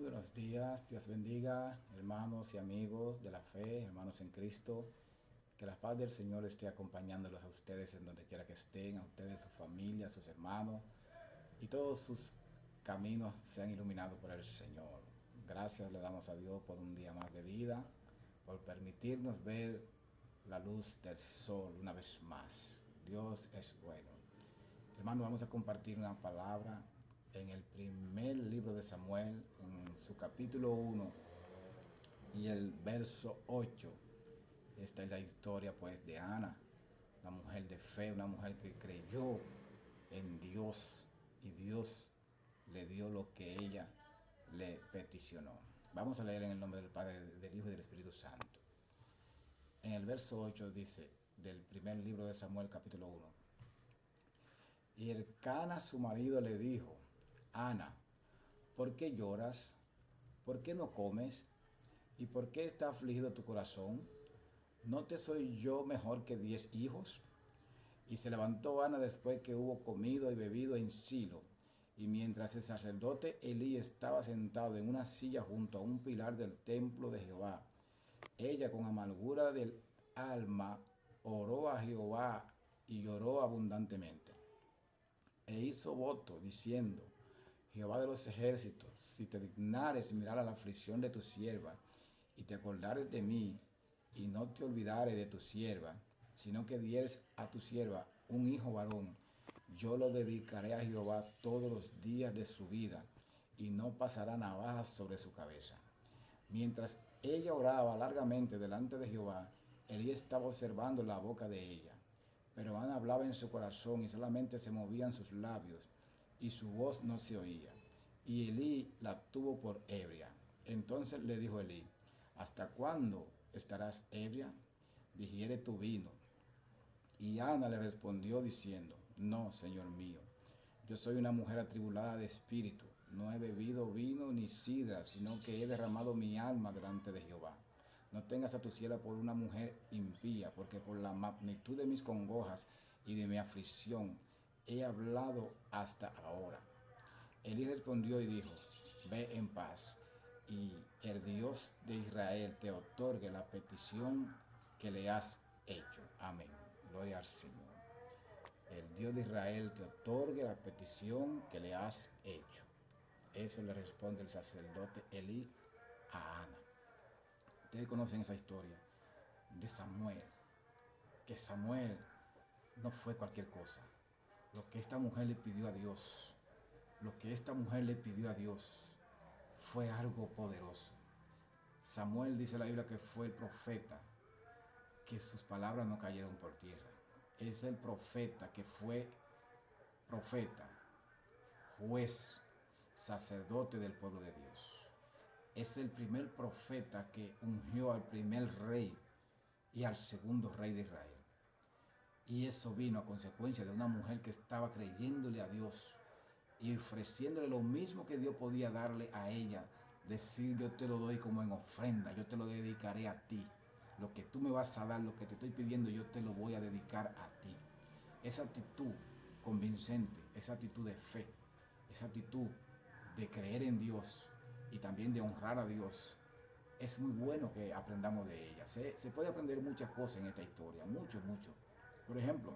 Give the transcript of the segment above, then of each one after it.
buenos días, Dios bendiga, hermanos y amigos de la fe, hermanos en Cristo. Que la paz del Señor esté acompañándolos a ustedes en donde quiera que estén, a ustedes, su familia, sus hermanos, y todos sus caminos sean iluminados por el Señor. Gracias le damos a Dios por un día más de vida, por permitirnos ver la luz del sol una vez más. Dios es bueno. Hermano, vamos a compartir una palabra en el primer libro de Samuel, en su capítulo 1 y el verso 8. Esta es la historia pues de Ana, una mujer de fe, una mujer que creyó en Dios y Dios le dio lo que ella le peticionó. Vamos a leer en el nombre del Padre, del Hijo y del Espíritu Santo. En el verso 8 dice, del primer libro de Samuel capítulo 1: Y Elcana su marido le dijo: Ana, ¿por qué lloras? ¿Por qué no comes? ¿Y por qué está afligido tu corazón? ¿No te soy yo mejor que 10 hijos? Y se levantó Ana después que hubo comido y bebido en Silo. Y mientras el sacerdote Elí estaba sentado en una silla junto a un pilar del templo de Jehová, ella con amargura del alma oró a Jehová y lloró abundantemente. E hizo voto diciendo: Jehová de los ejércitos, si te dignares mirar a la aflicción de tu sierva, y te acordares de mí, y no te olvidares de tu sierva, sino que dieres a tu sierva un hijo varón, yo lo dedicaré a Jehová todos los días de su vida, y no pasará navaja sobre su cabeza. Mientras ella oraba largamente delante de Jehová, Elí estaba observando la boca de ella. Pero Ana hablaba en su corazón y solamente se movían sus labios, y su voz no se oía. Y Elí la tuvo por ebria. Entonces le dijo Elí: ¿Hasta cuándo estarás ebria? Digiere tu vino. Y Ana le respondió diciendo: No, Señor mío, yo soy una mujer atribulada de espíritu, no he bebido vino ni sidra, sino que he derramado mi alma delante de Jehová. No tengas a tu sierva por una mujer impía, porque por la magnitud de mis congojas y de mi aflicción he hablado hasta ahora. Elí respondió y dijo: Ve en paz, y el Dios de Israel te otorgue la petición que le has hecho. Amén. Gloria al Señor. El Dios de Israel te otorgue la petición que le has hecho. Eso le responde el sacerdote Elí a Ana. Ustedes conocen esa historia de Samuel, que Samuel no fue cualquier cosa. Lo que esta mujer le pidió a Dios, lo que esta mujer le pidió a Dios fue algo poderoso. Samuel, dice la Biblia, que fue el profeta, que sus palabras no cayeron por tierra. Es el profeta que fue profeta, juez, sacerdote del pueblo de Dios. Es el primer profeta que ungió al primer rey y al segundo rey de Israel. Y eso vino a consecuencia de una mujer que estaba creyéndole a Dios y ofreciéndole lo mismo que Dios podía darle a ella. Decir: yo te lo doy como en ofrenda, yo te lo dedicaré a ti. Lo que tú me vas a dar, lo que te estoy pidiendo, yo te lo voy a dedicar a ti. Esa actitud convincente, esa actitud de fe, esa actitud de creer en Dios y también de honrar a Dios, es muy bueno que aprendamos de ella. Se puede aprender muchas cosas en esta historia, mucho, mucho. Por ejemplo,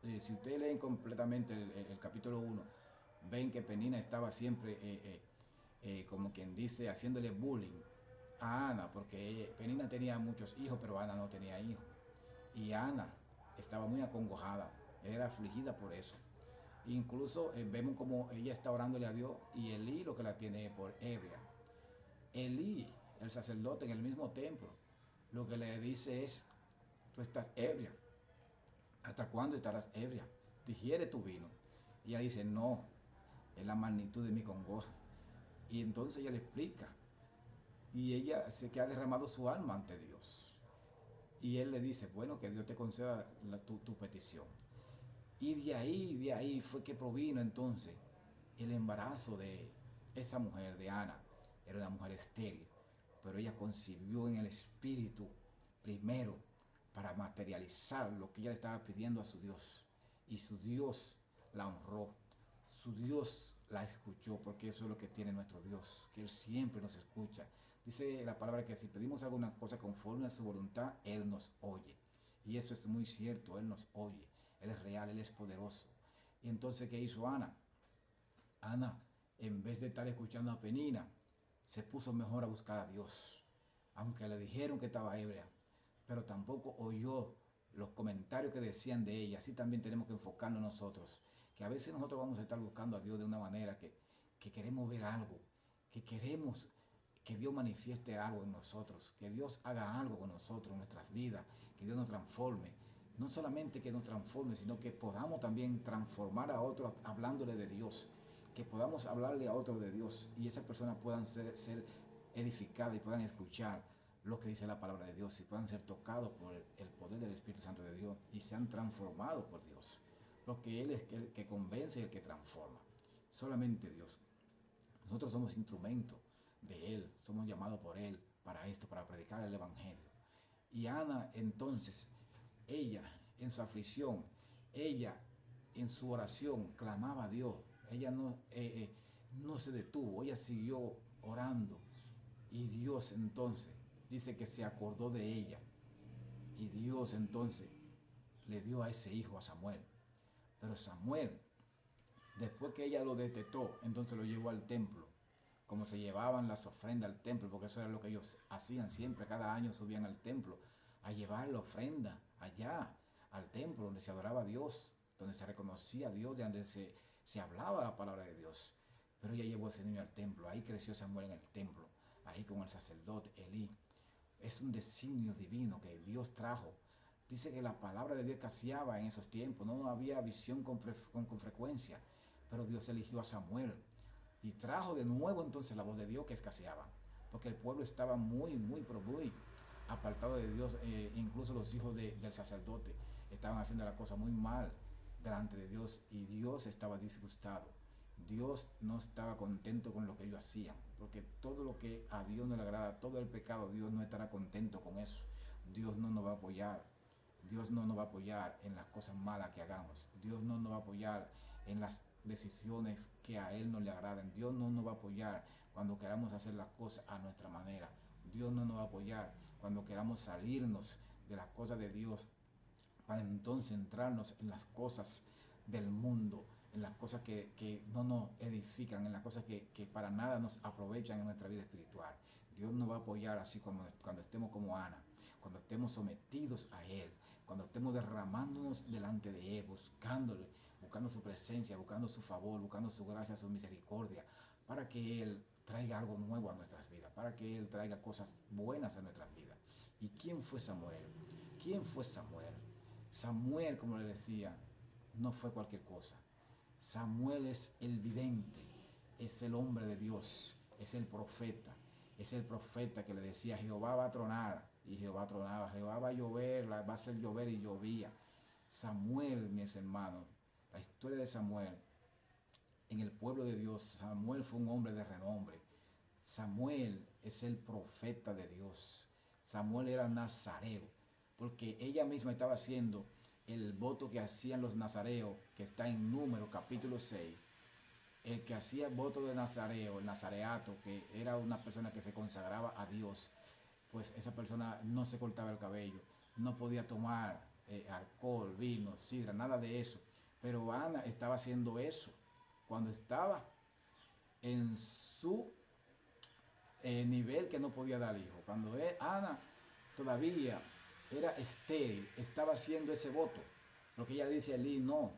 si ustedes leen completamente el capítulo 1, ven que Penina estaba siempre, como quien dice, haciéndole bullying a Ana, porque Penina tenía muchos hijos, pero Ana no tenía hijos. Y Ana estaba muy acongojada, era afligida por eso. Incluso vemos como ella está orándole a Dios y Elí lo que la tiene por ebria. Elí, el sacerdote en el mismo templo, lo que le dice es: tú estás ebria. ¿Hasta cuándo estarás ebria? Digiere tu vino. Y ella dice: no, es la magnitud de mi congoja. Y entonces ella le explica. Y ella se que ha derramado su alma ante Dios. Y él le dice: bueno, que Dios te conceda tu petición. Y de ahí fue que provino entonces el embarazo de esa mujer, de Ana. Era una mujer estéril, pero ella concibió en el espíritu primero para materializar lo que ella le estaba pidiendo a su Dios. Y su Dios la honró. Su Dios la escuchó, porque eso es lo que tiene nuestro Dios, que Él siempre nos escucha. Dice la palabra que si pedimos alguna cosa conforme a su voluntad, Él nos oye. Y eso es muy cierto, Él nos oye. Él es real, Él es poderoso. Y entonces, ¿qué hizo Ana? Ana, en vez de estar escuchando a Penina, se puso mejor a buscar a Dios. Aunque le dijeron que estaba ebria, pero tampoco oyó los comentarios que decían de ella. Así también tenemos que enfocarnos nosotros, que a veces nosotros vamos a estar buscando a Dios de una manera que queremos ver algo, que queremos que Dios manifieste algo en nosotros, que Dios haga algo con nosotros en nuestras vidas, que Dios nos transforme. No solamente que nos transforme, sino que podamos también transformar a otros hablándole de Dios, que podamos hablarle a otros de Dios y esas personas puedan ser edificadas y puedan escuchar lo que dice la palabra de Dios y puedan ser tocados por el poder del Espíritu Santo de Dios y sean transformados por Dios. Porque Él es el que convence y el que transforma. Solamente Dios. Nosotros somos instrumentos de Él, somos llamados por Él para esto, para predicar el Evangelio. Y Ana entonces, ella en su aflicción, ella en su oración clamaba a Dios. Ella no se detuvo, ella siguió orando. Y Dios entonces dice que se acordó de ella. Y Dios entonces le dio a ese hijo, a Samuel. Pero Samuel, después que ella lo detectó, entonces lo llevó al templo. Como se llevaban las ofrendas al templo, porque eso era lo que ellos hacían siempre, cada año subían al templo a llevar la ofrenda allá, al templo donde se adoraba a Dios, donde se reconocía a Dios, donde se hablaba la palabra de Dios. Pero ella llevó a ese niño al templo, ahí creció Samuel en el templo, ahí con el sacerdote Elí. Es un designio divino que Dios trajo. Dice que la palabra de Dios escaseaba en esos tiempos, no había visión con frecuencia, pero Dios eligió a Samuel y trajo de nuevo entonces la voz de Dios que escaseaba, porque el pueblo estaba muy apartado de Dios, incluso los hijos del sacerdote estaban haciendo la cosa muy mal delante de Dios y Dios estaba disgustado. Dios no estaba contento con lo que ellos hacían, porque todo lo que a Dios no le agrada, todo el pecado, Dios no estará contento con eso. Dios no nos va a apoyar. Dios no nos va a apoyar en las cosas malas que hagamos. Dios no nos va a apoyar en las decisiones que a Él no le agradan. Dios no nos va a apoyar cuando queramos hacer las cosas a nuestra manera. Dios no nos va a apoyar cuando queramos salirnos de las cosas de Dios para entonces centrarnos en las cosas del mundo, en las cosas que no nos edifican, en las cosas que para nada nos aprovechan en nuestra vida espiritual. Dios nos va a apoyar así como cuando estemos como Ana, cuando estemos sometidos a Él, cuando estemos derramándonos delante de Él, buscándole, buscando su presencia, buscando su favor, buscando su gracia, su misericordia, para que Él traiga algo nuevo a nuestras vidas, para que Él traiga cosas buenas a nuestras vidas. ¿Y quién fue Samuel? ¿Quién fue Samuel? Samuel, como le decía, no fue cualquier cosa. Samuel es el vidente, es el hombre de Dios, es el profeta que le decía, Jehová va a tronar, y Jehová tronaba, Jehová va a llover, va a hacer llover y llovía. Samuel, mis hermanos, la historia de Samuel en el pueblo de Dios, Samuel fue un hombre de renombre. Samuel es el profeta de Dios. Samuel era nazareo, porque ella misma estaba haciendo el voto que hacían los nazareos, que está en Números capítulo 6. El que hacía el voto de nazareo, el nazareato, que era una persona que se consagraba a Dios, pues esa persona no se cortaba el cabello, no podía tomar alcohol, vino, sidra, nada de eso. Pero Ana estaba haciendo eso cuando estaba en su nivel que no podía dar hijo. Cuando Ana todavía era estéril, estaba haciendo ese voto. Lo que ella dice, Elí, no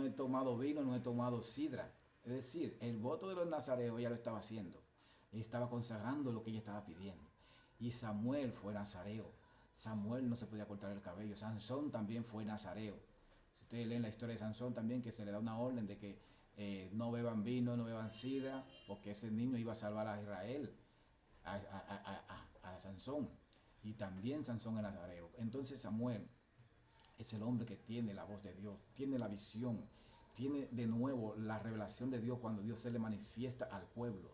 he tomado vino, no he tomado sidra. Es decir, el voto de los nazareos ella lo estaba haciendo. Ella estaba consagrando lo que ella estaba pidiendo. Y Samuel fue nazareo. Samuel no se podía cortar el cabello. Sansón también fue nazareo. Si ustedes leen la historia de Sansón también, que se le da una orden de que no beban vino, no beban sidra, porque ese niño iba a salvar a Israel, a Sansón. Y también Sansón era nazareo. Entonces Samuel es el hombre que tiene la voz de Dios, tiene la visión, tiene de nuevo la revelación de Dios cuando Dios se le manifiesta al pueblo.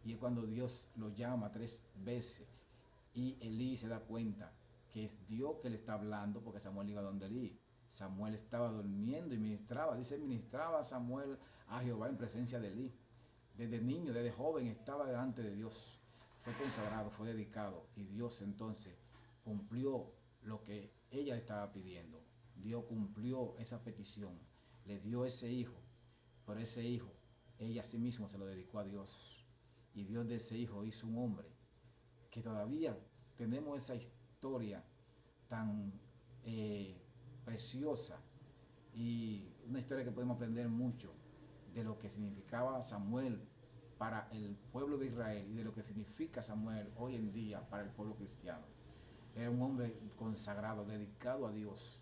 Y es cuando Dios lo llama 3 veces y Elí se da cuenta que es Dios que le está hablando, porque Samuel iba donde Elí. Samuel estaba durmiendo y ministraba, dice, ministraba Samuel a Jehová en presencia de Elí. Desde niño, desde joven estaba delante de Dios. Fue consagrado, fue dedicado y Dios entonces cumplió lo que ella estaba pidiendo. Dios cumplió esa petición, le dio ese hijo. Por ese hijo, ella a sí misma se lo dedicó a Dios. Y Dios de ese hijo hizo un hombre que todavía tenemos esa historia tan preciosa y una historia que podemos aprender mucho de lo que significaba Samuel para el pueblo de Israel y de lo que significa Samuel hoy en día para el pueblo cristiano. Era un hombre consagrado, dedicado a Dios,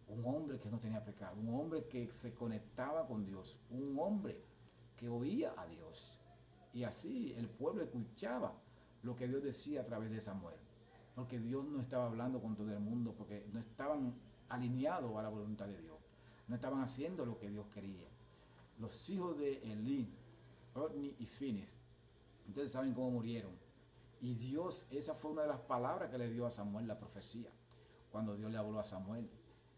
un hombre que no tenía pecado, un hombre que se conectaba con Dios, un hombre que oía a Dios. Y así el pueblo escuchaba lo que Dios decía a través de Samuel. Porque Dios no estaba hablando con todo el mundo, porque no estaban alineados a la voluntad de Dios. No estaban haciendo lo que Dios quería. Los hijos de Elí, Otni y Finis, ustedes saben cómo murieron. Y Dios, esa fue una de las palabras que le dio a Samuel, la profecía. Cuando Dios le habló a Samuel,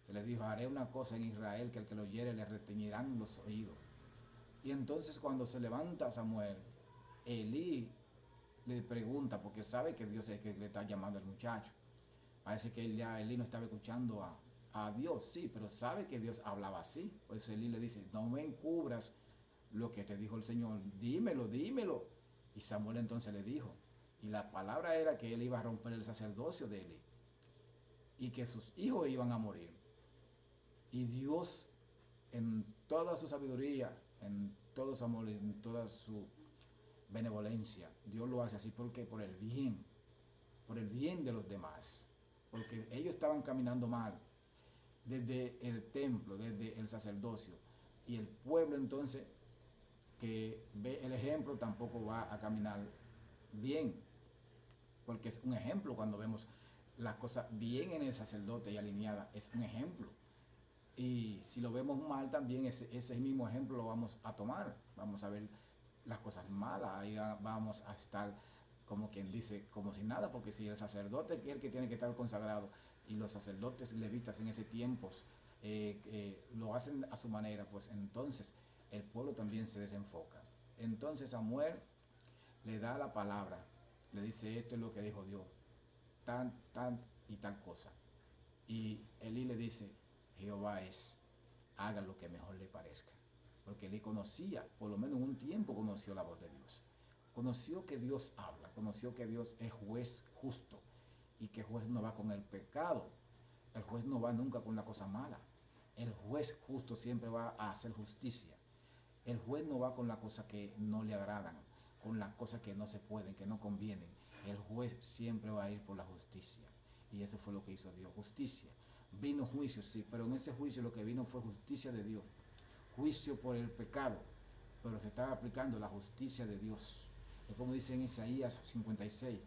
que le dijo, haré una cosa en Israel, que el que lo oyere le reteñirán los oídos. Y entonces cuando se levanta Samuel, Elí le pregunta, porque sabe que Dios es el que le está llamando al muchacho. Parece que Elí no estaba escuchando a Dios, sí, pero sabe que Dios hablaba así. Por eso Elí le dice, no me encubras lo que te dijo el Señor, dímelo, dímelo. Y Samuel entonces le dijo, y la palabra era que él iba a romper el sacerdocio de Elí y que sus hijos iban a morir. Y Dios, en toda su sabiduría, en todo su amor, en toda su benevolencia, Dios lo hace así porque por el bien de los demás, porque ellos estaban caminando mal desde el templo, desde el sacerdocio, y el pueblo entonces que ve el ejemplo tampoco va a caminar bien, porque es un ejemplo cuando vemos las cosas bien en el sacerdote y alineada, es un ejemplo. Y si lo vemos mal también, ese mismo ejemplo lo vamos a tomar, vamos a ver las cosas malas, ahí vamos a estar como quien dice, como si nada, porque si el sacerdote es el que tiene que estar consagrado y los sacerdotes levitas en ese tiempo lo hacen a su manera, pues entonces el pueblo también se desenfoca. Entonces Samuel le da la palabra, le dice esto es lo que dijo Dios, tan y tal cosa. Y Elí le dice, Jehová es, haga lo que mejor le parezca. Porque Elí conocía, por lo menos un tiempo conoció la voz de Dios. Conoció que Dios habla, conoció que Dios es juez justo y que el juez no va con el pecado. El juez no va nunca con la cosa mala. El juez justo siempre va a hacer justicia. El juez no va con las cosas que no le agradan, con las cosas que no se pueden, que no convienen. El juez siempre va a ir por la justicia. Y eso fue lo que hizo Dios, justicia. Vino juicio, sí, pero en ese juicio lo que vino fue justicia de Dios. Juicio por el pecado, pero se estaba aplicando la justicia de Dios. Es como dice en Isaías 56,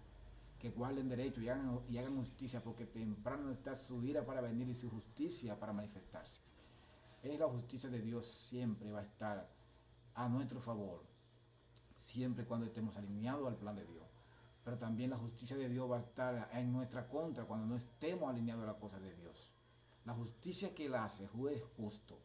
que guarden derecho y hagan justicia, porque temprano está su ira para venir y su justicia para manifestarse. Es la justicia de Dios siempre va a estar a nuestro favor, siempre cuando estemos alineados al plan de Dios. Pero también la justicia de Dios va a estar en nuestra contra cuando no estemos alineados a las cosas de Dios. La justicia que Él hace, juez justo,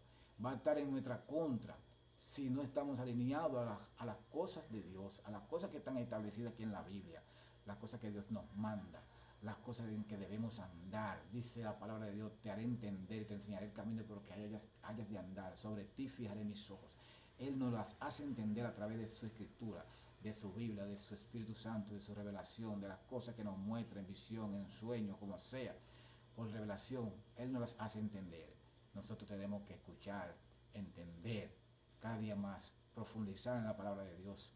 va a estar en nuestra contra si no estamos alineados a las cosas de Dios, a las cosas que están establecidas aquí en la Biblia, las cosas que Dios nos manda, las cosas en que debemos andar. Dice la palabra de Dios, te haré entender y te enseñaré el camino por el que hayas de andar. Sobre ti fijaré mis ojos. Él nos las hace entender a través de su escritura, de su Biblia, de su Espíritu Santo, de su revelación, de las cosas que nos muestra en visión, en sueño, como sea. Por revelación, Él nos las hace entender. Nosotros tenemos que escuchar, entender, cada día más, profundizar en la palabra de Dios,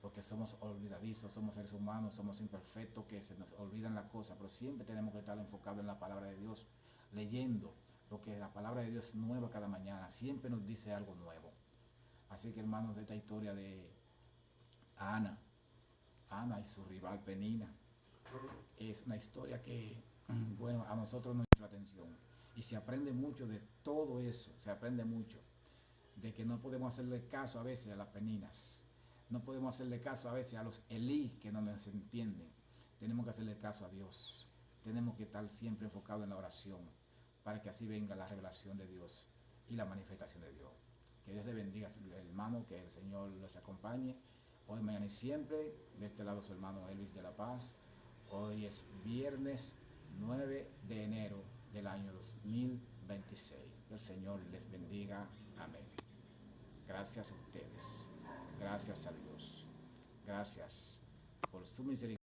porque somos olvidadizos, somos seres humanos, somos imperfectos, que se nos olvidan las cosas, pero siempre tenemos que estar enfocados en la palabra de Dios, leyendo, porque la palabra de Dios es nueva cada mañana, siempre nos dice algo nuevo. Así que hermanos, de esta historia de Ana y su rival Penina, es una historia que, bueno, a nosotros nos llama la atención y se aprende mucho de todo eso, se aprende mucho de que no podemos hacerle caso a veces a las Peninas, no podemos hacerle caso a veces a los Elí que no nos entienden, tenemos que hacerle caso a Dios, tenemos que estar siempre enfocados en la oración para que así venga la revelación de Dios y la manifestación de Dios. Que Dios le bendiga, hermano, que el Señor los acompañe. Hoy, mañana y siempre. De este lado su hermano Elvis de la Paz. Hoy es viernes 9 de enero del año 2026. Que el Señor les bendiga. Amén. Gracias a ustedes. Gracias a Dios. Gracias por su misericordia.